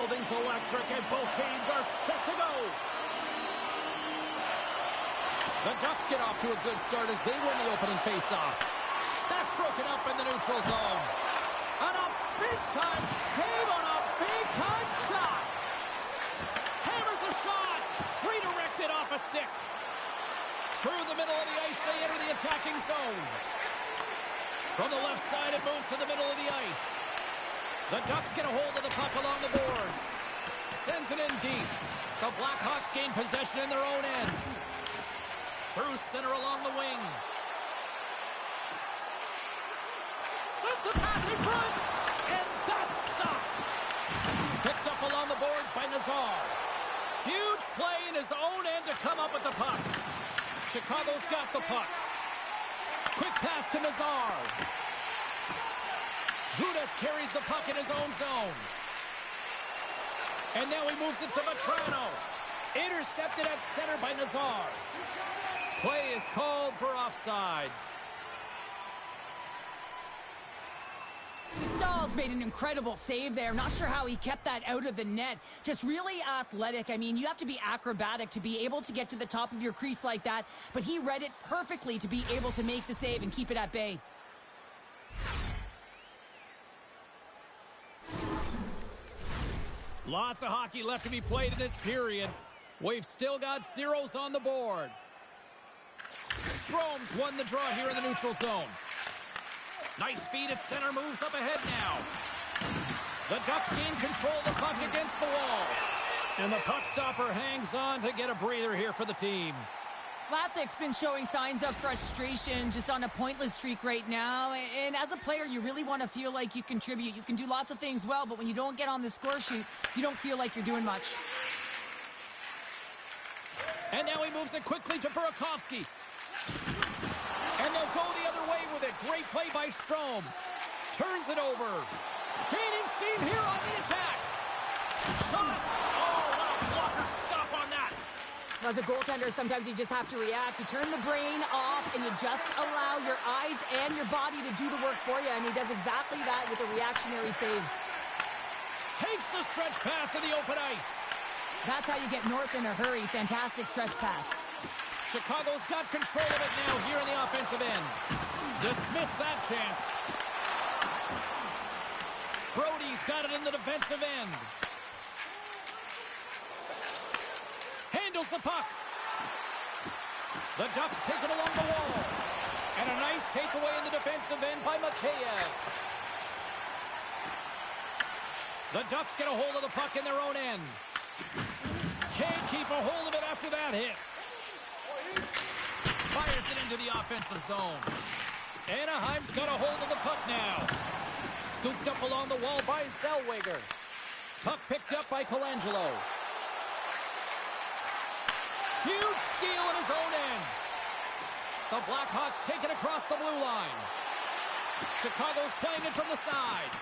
building's electric and both teams are set to go. The Ducks get off to a good start as they win the opening faceoff. That's broken up in the neutral zone. And a big-time save on a big-time shot. Hammers the shot. Redirected off a stick. Through the middle of the ice, they enter the attacking zone. From the left side, it moves to the middle of the ice. The Ducks get a hold of the puck along the boards. Sends it in deep. The Blackhawks gain possession in their own end. Through center along the wing. Sends a pass in front. And that's stopped. Picked up along the boards by Nazar. Huge play in his own end to come up with the puck. Chicago's got the puck. Quick pass to Nazar. Gudas carries the puck in his own zone. And now he moves it to Vetrano. Intercepted at center by Nazar. Play is called for offside. Stahl's made an incredible save there. Not sure how he kept that out of the net. Just really athletic. I mean, you have to be acrobatic to be able to get to the top of your crease like that. But he read it perfectly to be able to make the save and keep it at bay. Lots of hockey left to be played in this period. We've still got zeros on the board. Strome's won the draw here in the neutral zone. Nice feed at center, moves up ahead now. The Ducks gain control of the puck against the wall. And the puck stopper hangs on to get a breather here for the team. Vlasic's been showing signs of frustration, just on a pointless streak right now. And as a player, you really want to feel like you contribute. You can do lots of things well, but when you don't get on the score sheet, you don't feel like you're doing much. And now he moves it quickly to Burakovsky. And they'll go the other way with it. Great play by Strome. Turns it over. Gaining steam here on the attack. Shot. Oh, what a blocker stop on that. As a goaltender, sometimes you just have to react. You turn the brain off, and you just allow your eyes and your body to do the work for you. And he does exactly that with a reactionary save. Takes the stretch pass to the open ice. That's how you get north in a hurry. Fantastic stretch pass. Chicago's got control of it now here in the offensive end. Dismiss that chance. Brody's got it in the defensive end. Handles the puck. The Ducks take it along the wall. And a nice takeaway in the defensive end by Mikheyev. The Ducks get a hold of the puck in their own end. Can't keep a hold of it after that hit. Fires it into the offensive zone. Anaheim's got a hold of the puck now. Scooped up along the wall by Zellweger. Puck picked up by Colangelo. Huge steal in his own end. The Blackhawks take it across the blue line. Chicago's playing it from the side.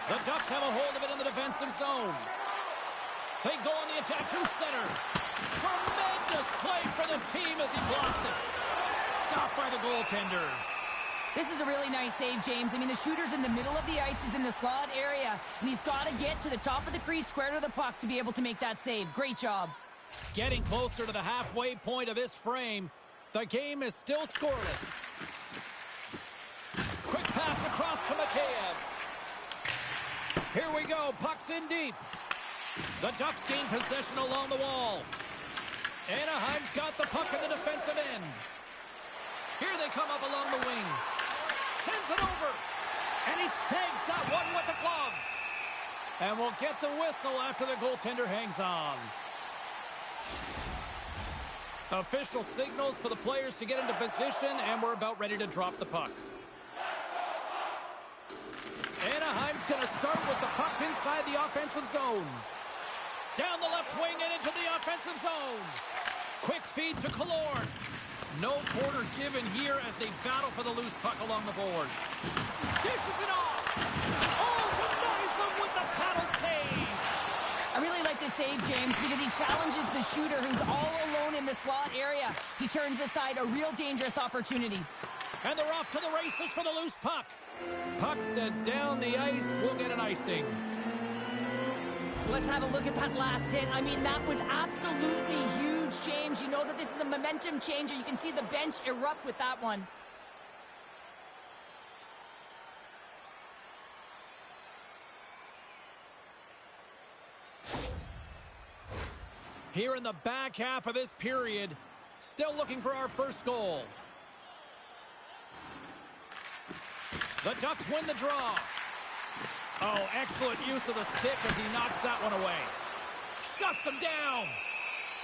The Ducks have a hold of it in the defensive zone. They go on the attack through center. Tremendous play for the team as he blocks it. Stopped by the goaltender. This is a really nice save, James. I mean, the shooter's in the middle of the ice. He's in the slot area, and he's got to get to the top of the crease, square to the puck, to be able to make that save. Great job. Getting closer to the halfway point of this frame. The game is still scoreless. Quick pass across to Mikheyev. Here we go. Puck's in deep. The Ducks gain possession along the wall. Anaheim's got the puck in the defensive end. Here they come up along the wing. Sends it over. And he snags that one with the glove. And we'll get the whistle after the goaltender hangs on. Official signals for the players to get into position, and we're about ready to drop the puck. Anaheim's going to start with the puck inside the offensive zone. Down the left wing and into the offensive zone. Quick feed to Killorn. No quarter given here as they battle for the loose puck along the boards. Dishes it off. Oh, denies them with the paddle save. I really like this save, James, because he challenges the shooter who's all alone in the slot area. He turns aside a real dangerous opportunity. And they're off to the races for the loose puck. Puck sent down the ice. We'll get an icing. Let's have a look at that last hit. I mean, that was absolutely huge, James. You know that this is a momentum changer. You can see the bench erupt with that one. Here in the back half of this period, still looking for our first goal. The Ducks win the draw. Oh, excellent use of the stick as he knocks that one away. Shuts him down.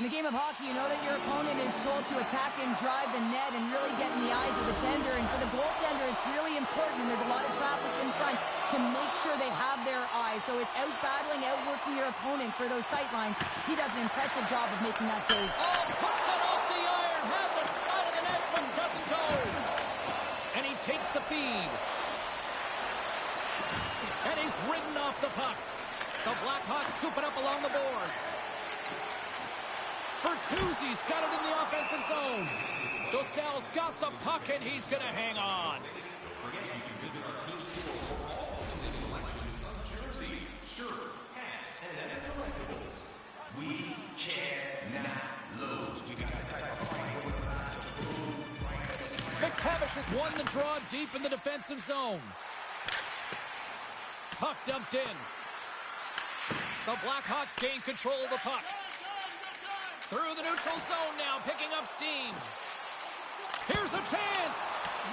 In the game of hockey, you know that your opponent is told to attack and drive the net and really get in the eyes of the tender. And for the goaltender, it's really important when there's a lot of traffic in front to make sure they have their eyes. So it's out-battling, outworking your opponent for those sight lines. He does an impressive job of making that save. Oh, puts it off the iron. Had the side of the net, but doesn't go. And he takes the feed. And he's ridden off the puck. The Blackhawks scoop it up along the boards. Bertuzzi's got it in the offensive zone. Dostal's got the puck, and he's going to hang on. Don't forget, you can visit our team store for all of the selections of jerseys, shirts, hats, and NFL collectibles. We cannot lose. We got the type of fight going on to prove. McTavish has won the draw deep in the defensive zone. Puck dumped in. The Blackhawks gain control of the puck. Through the neutral zone now, picking up steam. Here's a chance.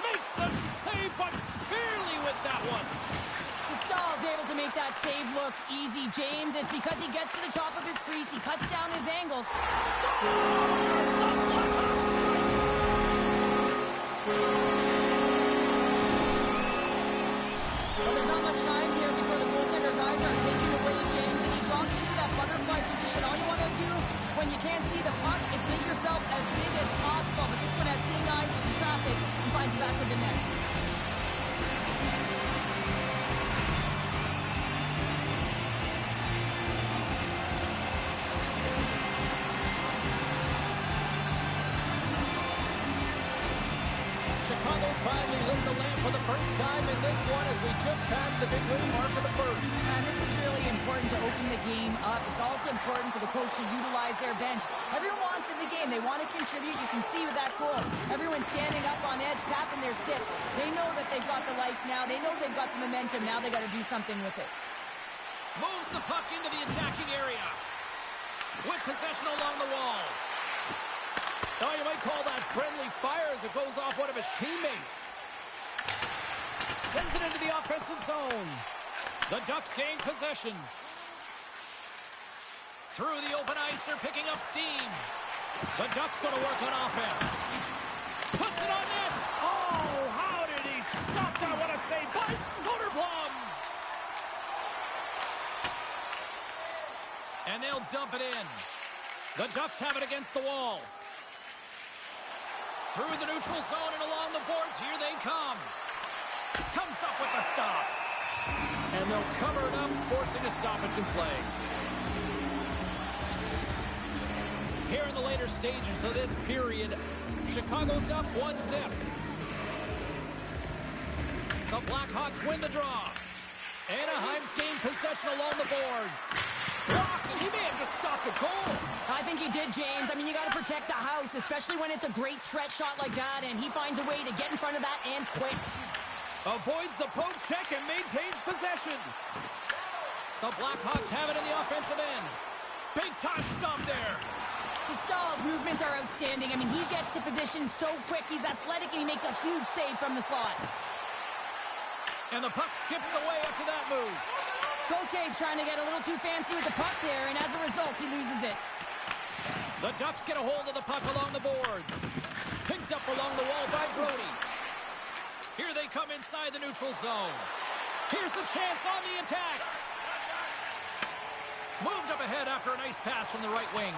Makes the save, but barely with that one. Dostal's able to make that save look easy, James. It's because he gets to the top of his crease, he cuts down his angles. Scores! The Blackhawks strike! Well, there's not much time here before the goaltender's eyes are taken away, James, and he drops into that butterfly position. All you want to do when you can't see the puck is make yourself as big as possible, but this one has seeing eyes through traffic and finds back with the net. Chicago's finally lit the lamp for the first time in this one as we just passed the big winning mark of the first. And this is really important to open the game up. It's also important for the coach to utilize their bench. Everyone wants in the game. They want to contribute. You can see with that goal. Everyone's standing up on edge, tapping their sticks. They know that they've got the life now. They know they've got the momentum. Now they got to do something with it. Moves the puck into the attacking area. With possession along the wall. Oh, you might call that friendly fire as it goes off one of his teammates. Sends it into the offensive zone. The Ducks gain possession. Through the open ice, they're picking up steam. The Ducks going to work on offense. Puts it on net. Oh, how did he stop that? What a save by Soderblom. And they'll dump it in. The Ducks have it against the wall. Through the neutral zone and along the boards, here they come. Comes up with the stop. And they'll cover it up, forcing a stoppage in play. Here in the later stages of this period, Chicago's up 1-0. The Blackhawks win the draw. Anaheim's gained possession along the boards. Blocked, and he may have just stopped a goal. I think he did, James. I mean, you got to protect the house, especially when it's a great threat shot like that, and he finds a way to get in front of that and quick. Avoids the poke check and maintains possession. The Blackhawks have it in the offensive end. Big time stop there. Dostal's movements are outstanding. I mean, he gets to position so quick. He's athletic, and he makes a huge save from the slot. And the puck skips away after that move. Gautier's trying to get a little too fancy with the puck there, and as a result, he loses it. The Ducks get a hold of the puck along the boards. Picked up along the wall by Brody. Here they come inside the neutral zone. Here's a chance on the attack. Moved up ahead after a nice pass from the right wing.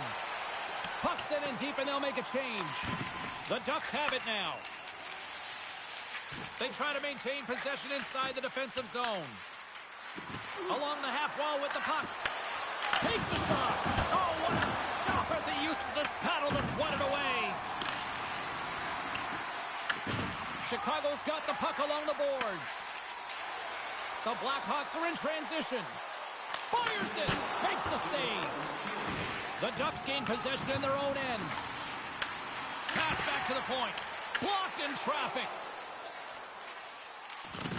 Puck sent in deep, and they'll make a change. The Ducks have it now. They try to maintain possession inside the defensive zone. Along the half wall with the puck. Takes a shot. Oh, what a stop as he uses his paddle to swat it away. Chicago the puck along the boards. The Blackhawks are in transition. Fires it. Makes the save. The Ducks gain possession in their own end. Pass back to the point. Blocked in traffic.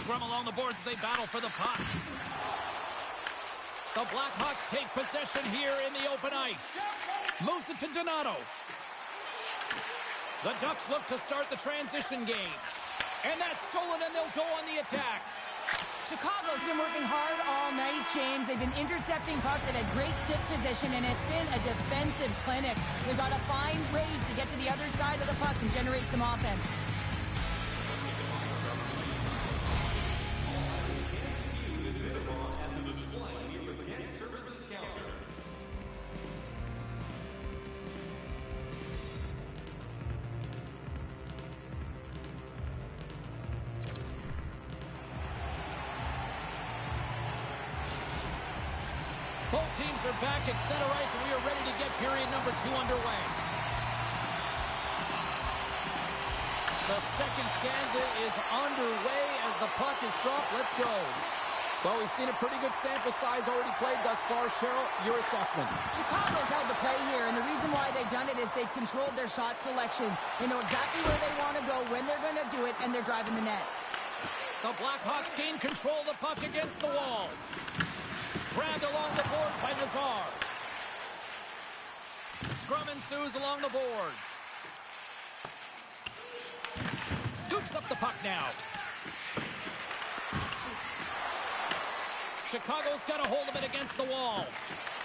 Scrum along the boards as they battle for the puck. The Blackhawks take possession here in the open ice. Moves it to Donato. The Ducks look to start the transition game. And that's stolen, and they'll go on the attack. Chicago's been working hard all night, James. They've been intercepting pucks. They've had great stiff position, and it's been a defensive clinic. They've got to find ways to get to the other side of the puck and generate some offense. Both teams are back at center ice, and we are ready to get period number 2 underway. The second stanza is underway as the puck is dropped. Let's go. Well, we've seen a pretty good sample size already played thus far. Cheryl, your assessment. Chicago's held the play here, and the reason why they've done it is they've controlled their shot selection. They know exactly where they want to go, when they're going to do it, and they're driving the net. The Blackhawks gain control of the puck against the wall. Grabbed along the boards by Nazar. Scrum ensues along the boards. Scoops up the puck now. Chicago's got a hold of it against the wall.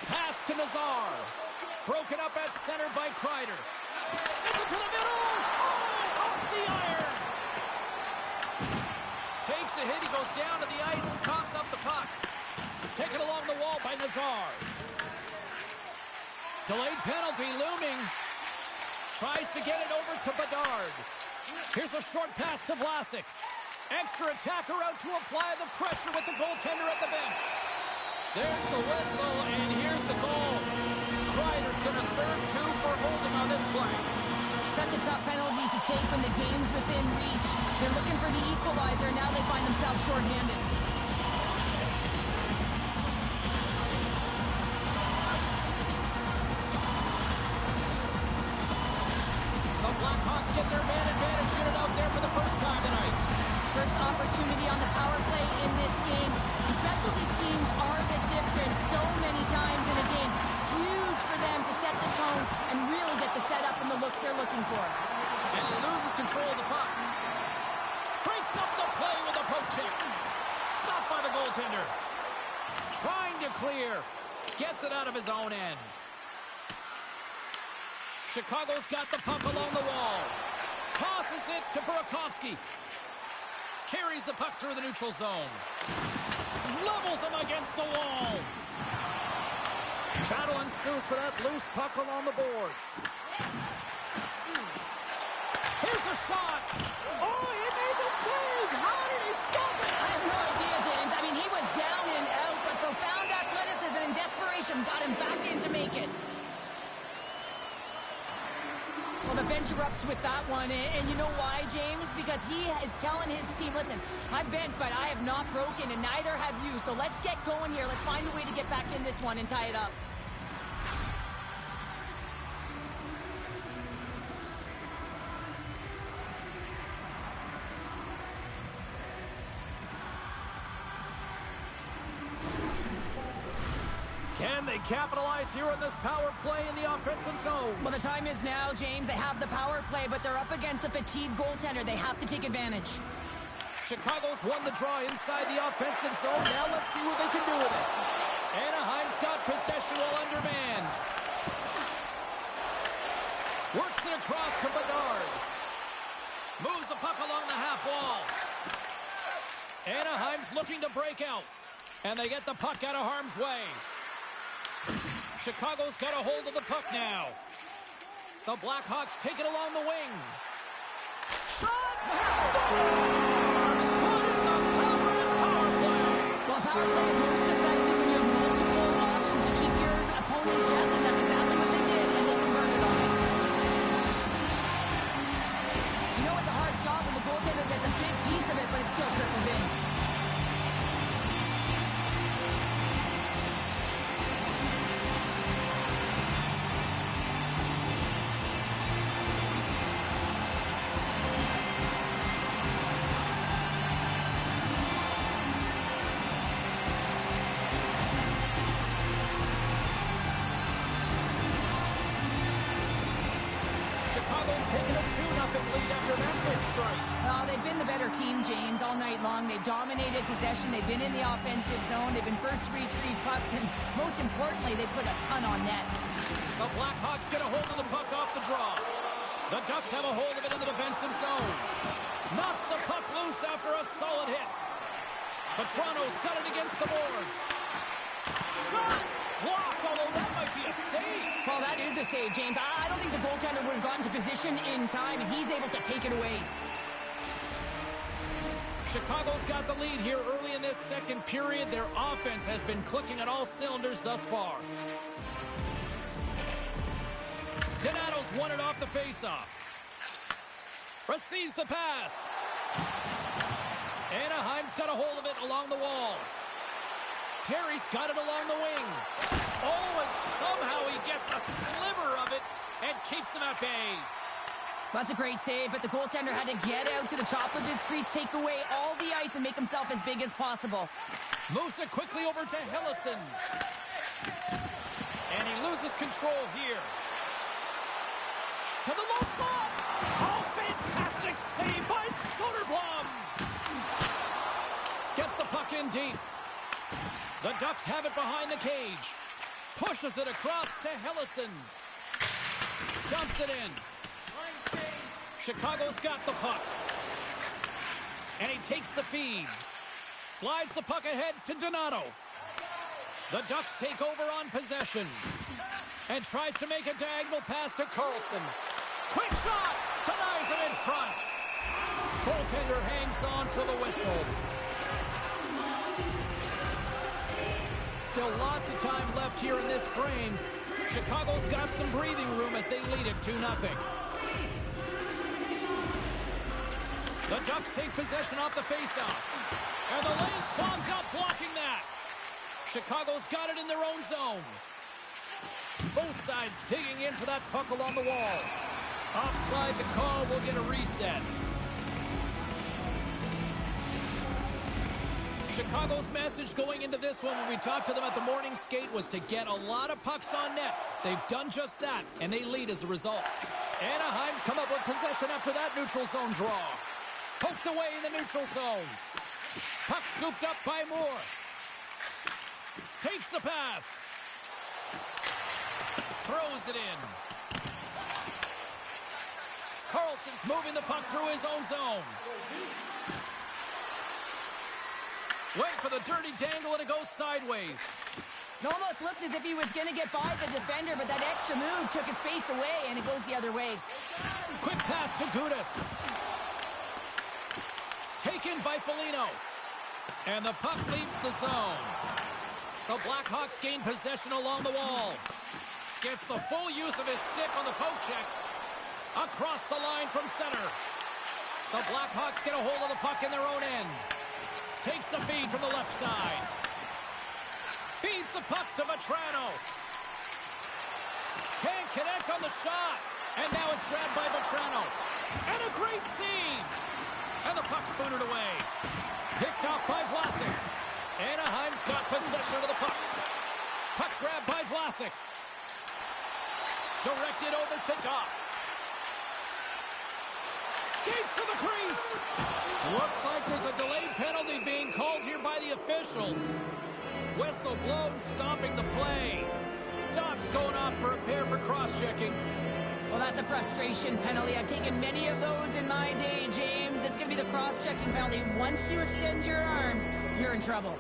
Pass to Nazar. Broken up at center by Kreider. Sends it to the middle. Oh, off the iron. Takes a hit. He goes down to the ice and coughs up the puck. Taken along the wall by Nazar. Delayed penalty looming. Tries to get it over to Bedard. Here's a short pass to Vlasic. Extra attacker out to apply the pressure with the goaltender at the bench. There's the whistle, and here's the goal. Kreider's going to serve 2 for holding on this play. Such a tough penalty to take when the game's within reach. They're looking for the equalizer, and now they find themselves shorthanded. The Blackhawks get their man advantage unit out there for the first time tonight. First opportunity on the power play in this game. And specialty teams are the difference so many times in a game. Huge for them to set the tone and really get the setup and the look they're looking for. And he loses control of the puck. Breaks up the play with a poke check. Stopped by the goaltender. Trying to clear. Gets it out of his own end. Chicago's got the puck along the wall. Tosses it to Burakovsky. Carries the puck through the neutral zone. Levels him against the wall. Battle ensues for that loose puck along the boards. Here's a shot. Oh, he made the save! How did he stop it? I have no idea, James. I mean, he was down and out, but profound athleticism and desperation got him back in to make it. Well, the bench erupts with that one, and you know why, James? Because he is telling his team, listen, I've bent, but I have not broken, and neither have you, so let's get going here. Let's find a way to get back in this one and tie it up. Can they capitalize here on this power play in the offensive zone? Well, the time is now, James. They have the power play, but they're up against a fatigued goaltender. They have to take advantage. Chicago's won the draw inside the offensive zone. Now let's see what they can do with it. Anaheim's got possession while undermanned. Works it across to Bedard. Moves the puck along the half wall. Anaheim's looking to break out. And they get the puck out of harm's way. Chicago's got a hold of the puck now. The Blackhawks take it along the wing. Shot! Scores! Put in the power play! Well, power play is most effective when you have multiple options to keep your opponent guessing. That's exactly what they did, and they converted on it. You know, it's a hard shot when the goaltender gets a big piece of it, Chicago's taken a 2-0 lead after that quick strike. Well, they've been the better team, James, all night long. They've dominated possession. They've been in the offensive zone. They've been first to retrieve pucks, and most importantly, they put a ton on net. The Blackhawks get a hold of the puck off the draw. The Ducks have a hold of it in the defensive zone. Knocks the puck loose after a solid hit. Petrano's got it against the boards. Shot! Blocked, although that might be a save. Well, that is a save, James. I don't think the goaltender would have gotten to position in time, and he's able to take it away. Chicago's got the lead here early in this second period. Their offense has been clicking on all cylinders thus far. Donato's won it off the faceoff. Receives the pass. Anaheim's got a hold of it along the wall. Terry's got it along the wing. Oh, and somehow he gets a sliver of it and keeps them at bay. That's a great save, but the goaltender had to get out to the top of this crease, take away all the ice, and make himself as big as possible. Moves it quickly over to Hellison. And he loses control here. To the low slot. Oh, fantastic save by Soderblom. Gets the puck in deep. The Ducks have it behind the cage. Pushes it across to Hellison. Dumps it in. Chicago's got the puck. And he takes the feed. Slides the puck ahead to Donato. The Ducks take over on possession. And tries to make a diagonal pass to Carlson. Quick shot! Denies it in front. Goaltender hangs on for the whistle. Still lots of time left here in this frame. Chicago's got some breathing room as they lead it 2-0. The Ducks take possession off the faceoff. And the lane's clogged up, blocking that. Chicago's got it in their own zone. Both sides digging in for that puck along the wall. Offside the call, will get a reset. Chicago's message going into this one when we talked to them at the morning skate was to get a lot of pucks on net. They've done just that, and they lead as a result. Anaheim's come up with possession after that neutral zone draw. Poked away in the neutral zone. Puck scooped up by Moore. Takes the pass. Throws it in. Carlson's moving the puck through his own zone. Wait for the dirty dangle, and it goes sideways. It almost looked as if he was going to get by the defender, but that extra move took his space away, and it goes the other way. Quick pass to Gudas. Taken by Foligno. And the puck leaves the zone. The Blackhawks gain possession along the wall. Gets the full use of his stick on the poke check. Across the line from center. The Blackhawks get a hold of the puck in their own end. Takes the feed from the left side. Feeds the puck to Vetrano. Can't connect on the shot. And now it's grabbed by Vetrano. And a great save. And the puck's booted away. Picked up by Vlasic. Anaheim's got possession of the puck. Puck grabbed by Vlasic. Directed over to Doc. Skates to the crease. Looks like there's a delayed penalty being called here by the officials. Whistle blown, stopping the play. Doc's going off for a pair for cross-checking. Well, that's a frustration penalty. I've taken many of those in my day, James. It's going to be the cross-checking penalty. Once you extend your arms, you're in trouble.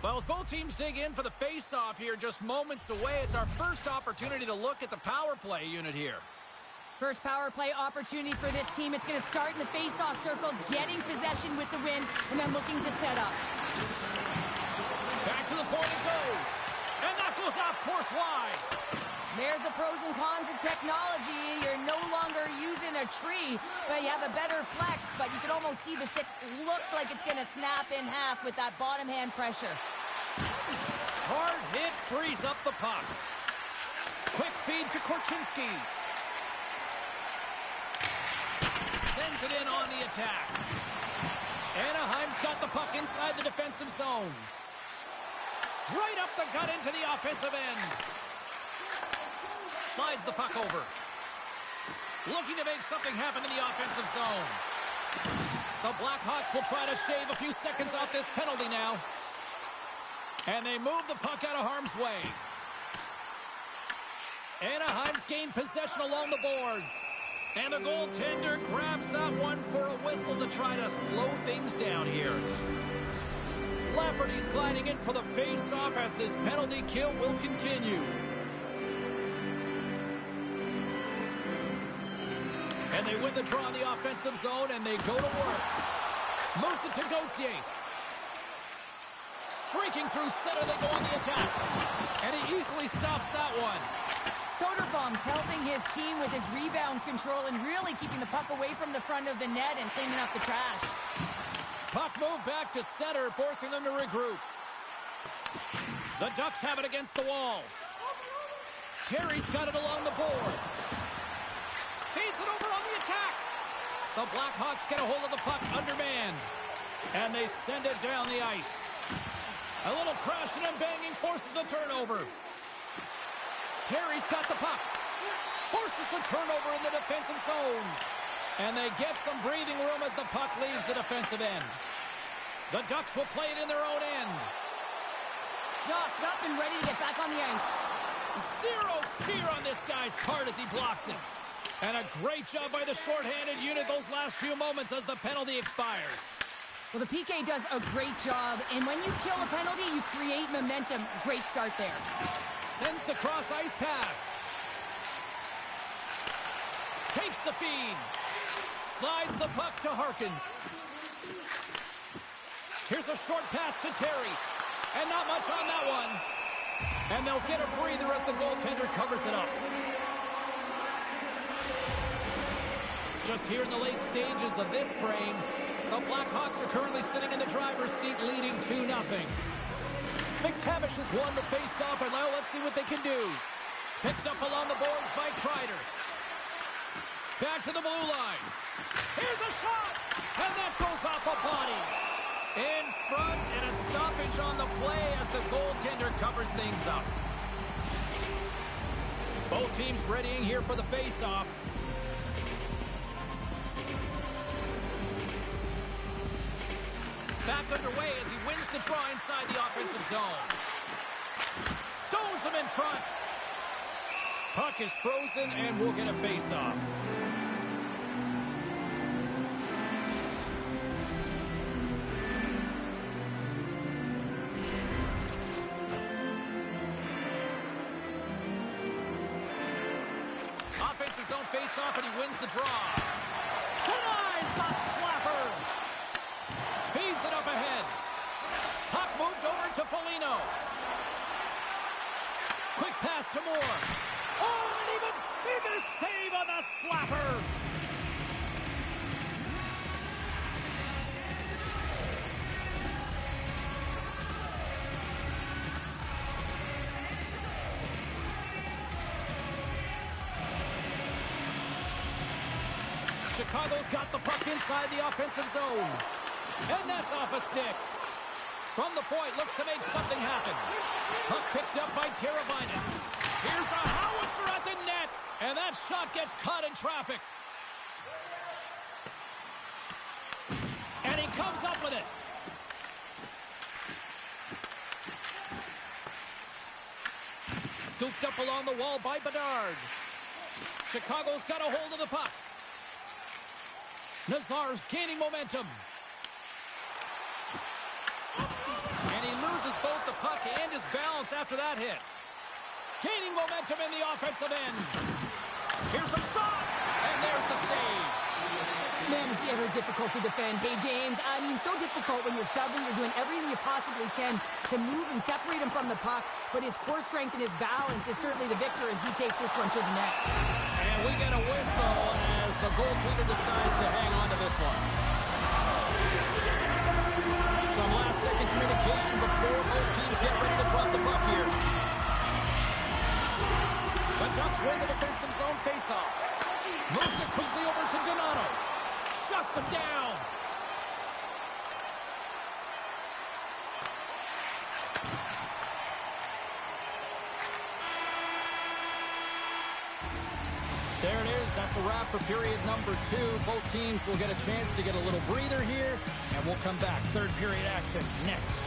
Well, as both teams dig in for the face-off here, just moments away, it's our first opportunity to look at the power play unit here. First power play opportunity for this team. It's going to start in the face-off circle, getting possession with the win, and then looking to set up. Back to the point it goes. And that goes off course wide. There's the pros and cons of technology. You're no longer using a tree, but you have a better flex, but you can almost see the stick look like it's going to snap in half with that bottom hand pressure. Hard hit frees up the puck. Quick feed to Korchinski. Sends it in on the attack. Anaheim's got the puck inside the defensive zone. Right up the gut into the offensive end. Slides the puck over. Looking to make something happen in the offensive zone. The Blackhawks will try to shave a few seconds off this penalty now. And they move the puck out of harm's way. Anaheim's gained possession along the boards. And the goaltender grabs that one for a whistle to try to slow things down here. Lafferty's gliding in for the face-off as this penalty kill will continue. And they win the draw in the offensive zone, and they go to work. Moves it to Gauthier. Streaking through center, they go on the attack. And he easily stops that one. Soderblom's helping his team with his rebound control and really keeping the puck away from the front of the net and cleaning up the trash. Puck moved back to center, forcing them to regroup. The Ducks have it against the wall. Terry's got it along the boards. Feeds it over on the attack. The Blackhawks get a hold of the puck undermanned. And they send it down the ice. A little crashing and banging forces the turnover. Terry's got the puck. Forces the turnover in the defensive zone. And they get some breathing room as the puck leaves the defensive end. The Ducks will play it in their own end. Ducks up and ready to get back on the ice. Zero fear on this guy's part as he blocks it. And a great job by the shorthanded unit those last few moments as the penalty expires. Well, the PK does a great job, and when you kill a penalty, you create momentum. Great start there. Sends the cross-ice pass. Takes the feed. Slides the puck to Harkins. Here's a short pass to Terry. And not much on that one. And they'll get a breather as the goaltender covers it up. Just here in the late stages of this frame, the Blackhawks are currently sitting in the driver's seat leading 2-0. McTavish has won the face-off, and now let's see what they can do. Picked up along the boards by Kreider. Back to the blue line. Here's a shot, and that goes off a body. In front, and a stoppage on the play as the goaltender covers things up. Both teams readying here for the face-off. Back underway as he wins the draw inside the offensive zone. Stones him in front. Puck is frozen and we'll get a face-off. Offensive zone face-off and he wins the draw. Denies the slapper. Feeds it up ahead. Puck moved over to Foligno. Quick pass to Moore. Oh, and an even bigger save on the slapper. Chicago's got the puck inside the offensive zone. And that's off a stick. From the point, looks to make something happen. Puck picked up by Teravainen. Here's a howitzer at the net. And that shot gets caught in traffic. And he comes up with it. Scooped up along the wall by Bedard. Chicago's got a hold of the puck. Nazar's gaining momentum. And he loses both the puck and his balance after that hit. Gaining momentum in the offensive end. Here's a shot, and there's the save. Man, is he ever difficult to defend. Hey, James, I mean, so difficult when you're shoving. You're doing everything you possibly can to move and separate him from the puck. But his core strength and his balance is certainly the victor as he takes this one to the net. And we get a whistle as the goaltender decides to hang on to this one. Some last-second communication before both teams get ready to drop the puck here. The Ducks win the defensive zone faceoff. Moves it quickly over to Donato. Shuts him down. There it is. That's a wrap for period number 2. Both teams will get a chance to get a little breather here, and we'll come back. Third period action next.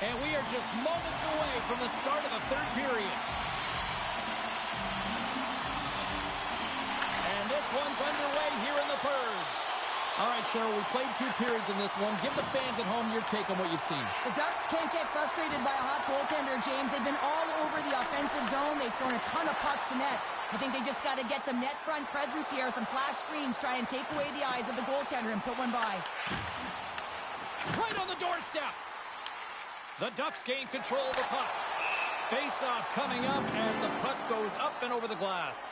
And we are just moments away from the start of the third period. And this one's underway here in the third. All right, Cheryl, we played 2 periods in this one. Give the fans at home your take on what you've seen. The Ducks can't get frustrated by a hot goaltender, James. They've been all over the offensive zone. They've thrown a ton of pucks to net. I think they just got to get some net front presence here, some flash screens, try and take away the eyes of the goaltender and put one by. Right on the doorstep. The Ducks gain control of the puck. Face-off coming up as the puck goes up and over the glass.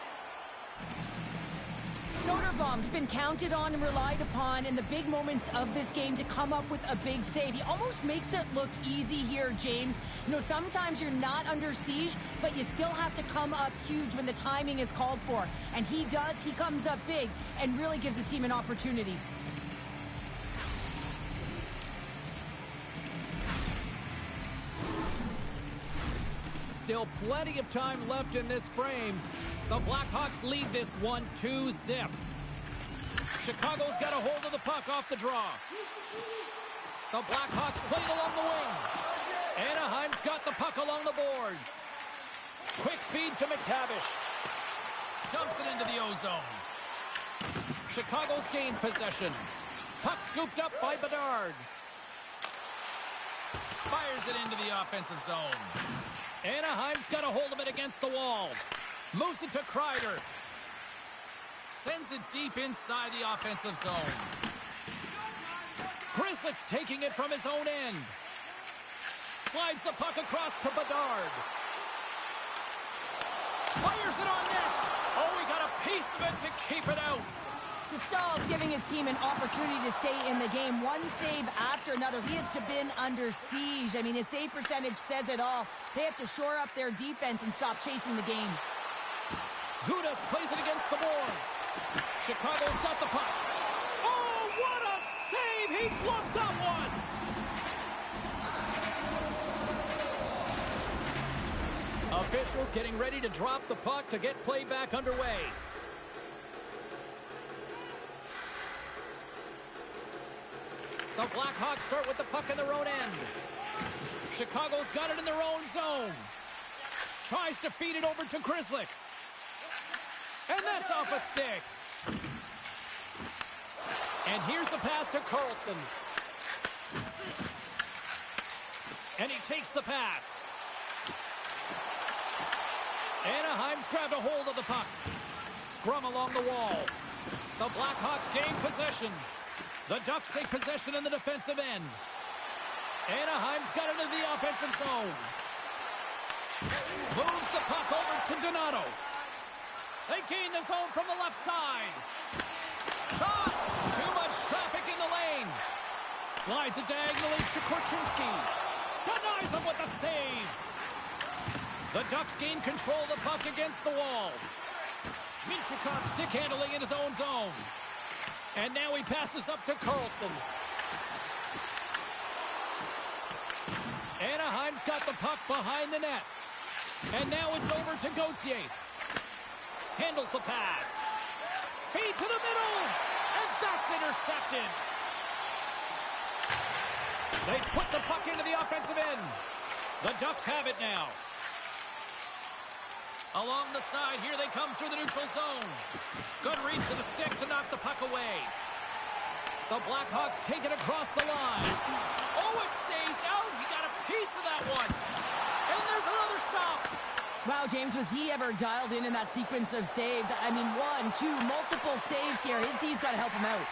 Soderblom's been counted on and relied upon in the big moments of this game to come up with a big save. He almost makes it look easy here, James. You know, sometimes you're not under siege, but you still have to come up huge when the timing is called for. And he does. He comes up big and really gives his team an opportunity. Still plenty of time left in this frame. The Blackhawks lead this one 2-0. Chicago's got a hold of the puck off the draw. The Blackhawks played along the wing. Anaheim's got the puck along the boards. Quick feed to McTavish. Dumps it into the O-zone. Chicago's gained possession. Puck scooped up by Bedard. Fires it into the offensive zone. Anaheim's got a hold of it against the wall. Moves it to Kreider. Sends it deep inside the offensive zone. Grzelcyk's taking it from his own end. Slides the puck across to Bedard. Fires it on net. Oh, he got a piece of it to keep it out. Stahl's giving his team an opportunity to stay in the game. One save after another. He has been under siege. I mean, his save percentage says it all. They have to shore up their defense and stop chasing the game. Gudas plays it against the boards. Chicago's got the puck. Oh, what a save! He bluffed that one! Officials getting ready to drop the puck to get play back underway. The Blackhawks start with the puck in their own end. Chicago's got it in their own zone. Tries to feed it over to Grzelcyk. And that's off a stick. And here's the pass to Carlson. And he takes the pass. Anaheim's grabbed a hold of the puck. Scrum along the wall. The Blackhawks gain possession. The Ducks take possession in the defensive end. Anaheim's got it into the offensive zone. Moves the puck over to Donato. They gain the zone from the left side. Shot! Too much traffic in the lane. Slides it diagonally to Korchinski. Denies him with the save. The Ducks gain control of the puck against the wall. Minchukov stick handling in his own zone. And now he passes up to Carlson. Anaheim's got the puck behind the net. And now it's over to Gauthier. Handles the pass. Feed to the middle. And that's intercepted. They put the puck into the offensive end. The Ducks have it now. Along the side, here they come through the neutral zone. Good reach to the stick to knock the puck away. The Blackhawks take it across the line. Oh, it stays out. He got a piece of that one. And there's another stop. Wow, James, was he ever dialed in that sequence of saves? I mean, 1, 2, multiple saves here. His D's got to help him out.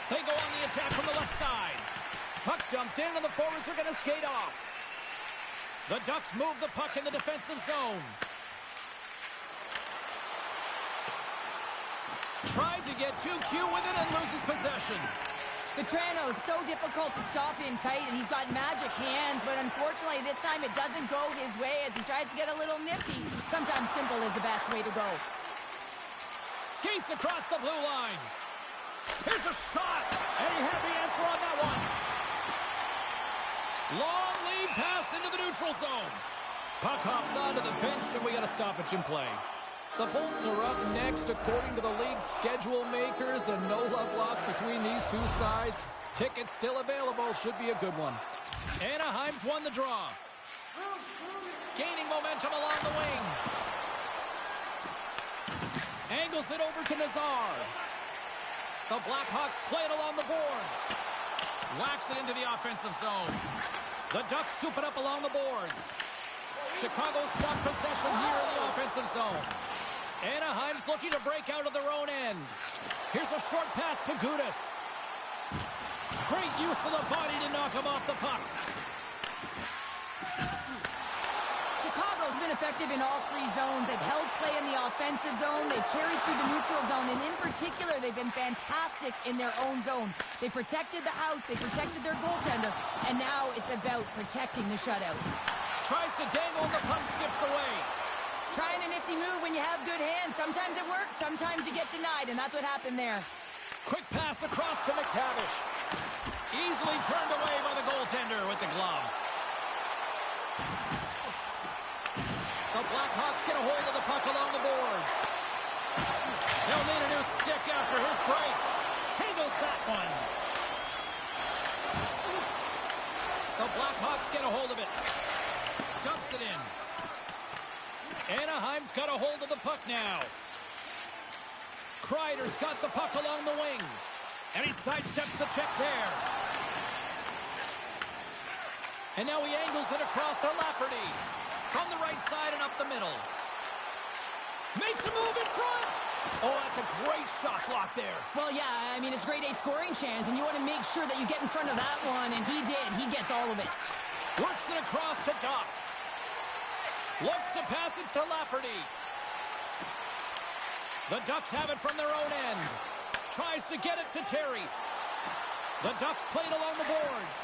They go on the attack from the left side. Puck dumped in, and the forwards are going to skate off. The Ducks move the puck in the defensive zone. Tried to get too cute with it and loses possession. Petrano's so difficult to stop in tight, and he's got magic hands, but unfortunately this time it doesn't go his way as he tries to get a little nifty. Sometimes simple is the best way to go. Skates across the blue line. Here's a shot, and he had the answer on that one. Long lead pass into the neutral zone. Puck hops onto the bench, and we got a stoppage in play. The Bolts are up next according to the league's schedule makers, and no love lost between these two sides. Tickets still available. Should be a good one. Anaheim's won the draw. Gaining momentum along the wing. Angles it over to Nazar. The Blackhawks play it along the boards. Whacks it into the offensive zone. The Ducks scoop it up along the boards. Chicago's got possession here in the offensive zone. Anaheim's looking to break out of their own end. Here's a short pass to Gudas. Great use of the body to knock him off the puck. Chicago's been effective in all three zones. They've held play in the offensive zone. They've carried through the neutral zone. And in particular, they've been fantastic in their own zone. They protected the house. They protected their goaltender. And now it's about protecting the shutout. Tries to dangle, the puck skips away. Trying a nifty move when you have good hands. Sometimes it works, sometimes you get denied, and that's what happened there. Quick pass across to McTavish. Easily turned away by the goaltender with the glove. The Blackhawks get a hold of the puck along the boards. They'll need a new stick after his breaks. Handles that one. The Blackhawks get a hold of it. Dumps it in. Anaheim's got a hold of the puck now. Kreider's got the puck along the wing. And he sidesteps the check there. And now he angles it across to Lafferty. From the right side and up the middle. Makes a move in front. Oh, that's a great shot block there. Well, yeah, I mean, it's a grade A scoring chance, and you want to make sure that you get in front of that one, and he did. He gets all of it. Works it across to Doc. Looks to pass it to Lafferty. The Ducks have it from their own end. Tries to get it to Terry. The Ducks played along the boards.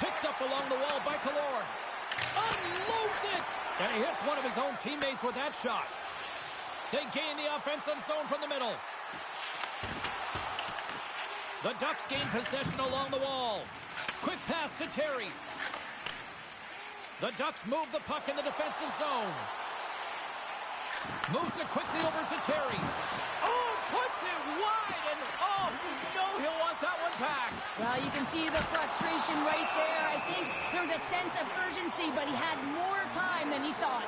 Picked up along the wall by Killorn. Unloads it! And he hits one of his own teammates with that shot. They gain the offensive zone from the middle. The Ducks gain possession along the wall. Quick pass to Terry. The Ducks move the puck in the defensive zone. Moves it quickly over to Terry. Oh, puts it wide, and oh, you know he'll want that one back. Well, you can see the frustration right there. I think there was a sense of urgency, but he had more time than he thought.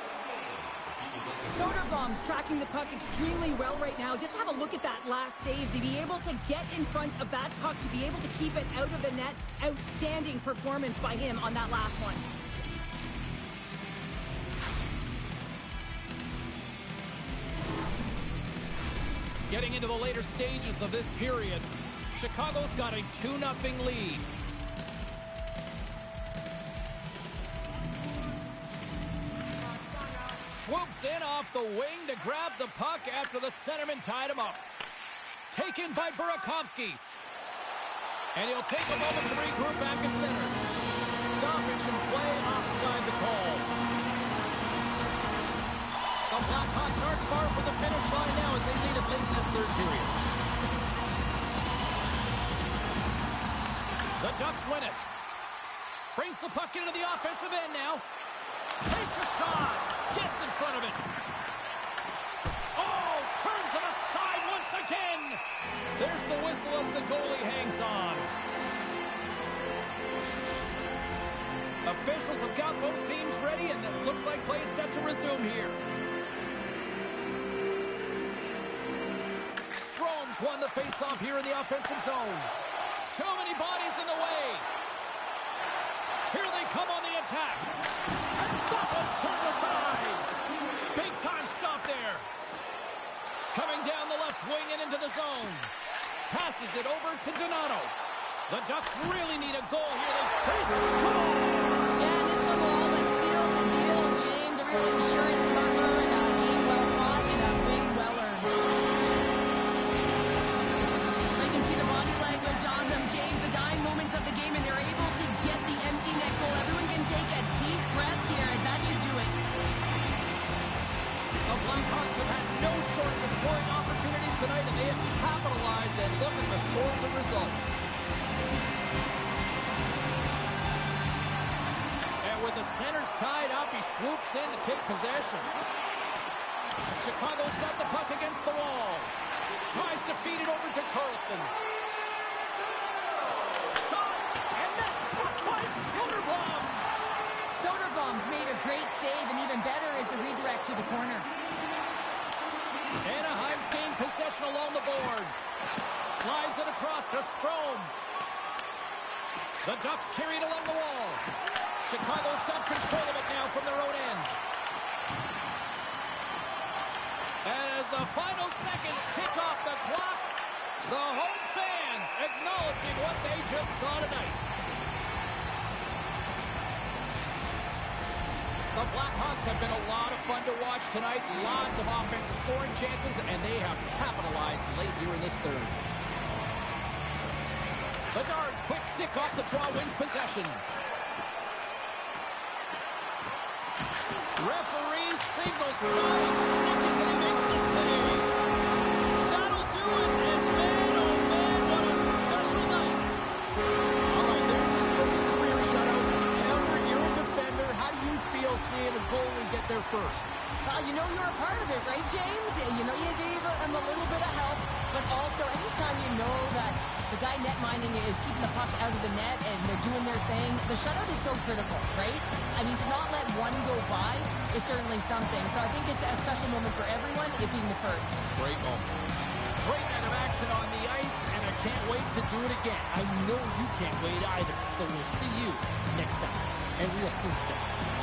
Soderblom's tracking the puck extremely well right now. Just have a look at that last save. To be able to get in front of that puck, to be able to keep it out of the net, outstanding performance by him on that last one. Getting into the later stages of this period, Chicago's got a 2-0 lead. Swoops in off the wing to grab the puck after the centerman tied him up. Taken by Burakovsky. And he'll take a moment to regroup back at center. Stoppage and play offside the call. The Blackhawks aren't far from the finish line now as they lead it late in this third period. The Ducks win it. Brings the puck into the offensive end now. Takes a shot. Gets in front of it. Oh, turns it aside once again. There's the whistle as the goalie hangs on. Officials have got both teams ready, and it looks like play is set to resume here. Strome's won the face-off here in the offensive zone. Too many bodies in the way. Here they come on the attack. And that one's turned aside. Big-time stop there. Coming down the left wing and into the zone. Passes it over to Donato. The Ducks really need a goal here. They score! Yeah, this one will all but seal the deal, James. A real insurance smuggler and a game well fought and a win well earned. scores a result. And with the centers tied up, he swoops in to take possession. Chicago's got the puck against the wall. Tries to feed it over to Carlson. Shot, and that's stopped by Soderblom. Soderblom's made a great save, and even better is the redirect to the corner. Anaheim's gained possession along the boards. Slides it across to Strome. The Ducks carry it along the wall. Chicago's got control of it now from their own end. As the final seconds tick off the clock, the home fans acknowledging what they just saw tonight. The Blackhawks have been a lot of fun to watch tonight. Lots of offensive scoring chances, and they have capitalized late here in this third. Bedard's quick stick off the draw wins possession. Referee signals play. Seconds and he makes the save. That'll do it. And man, oh man, what a special night. All right, there's his first career shutout. Albert, you're a defender. How do you feel seeing a goalie get there first? Well, you know you're a part of it, right, James? You know you gave him a little bit of help, but also anytime you know that the guy net minding is keeping the puck out of the net and they're doing their thing, the shutout is so critical, right? I mean, to not let one go by is certainly something. So I think it's a special moment for everyone, it being the first. Great moment. Great night of action on the ice, and I can't wait to do it again. I know you can't wait either. So we'll see you next time. And we'll see you.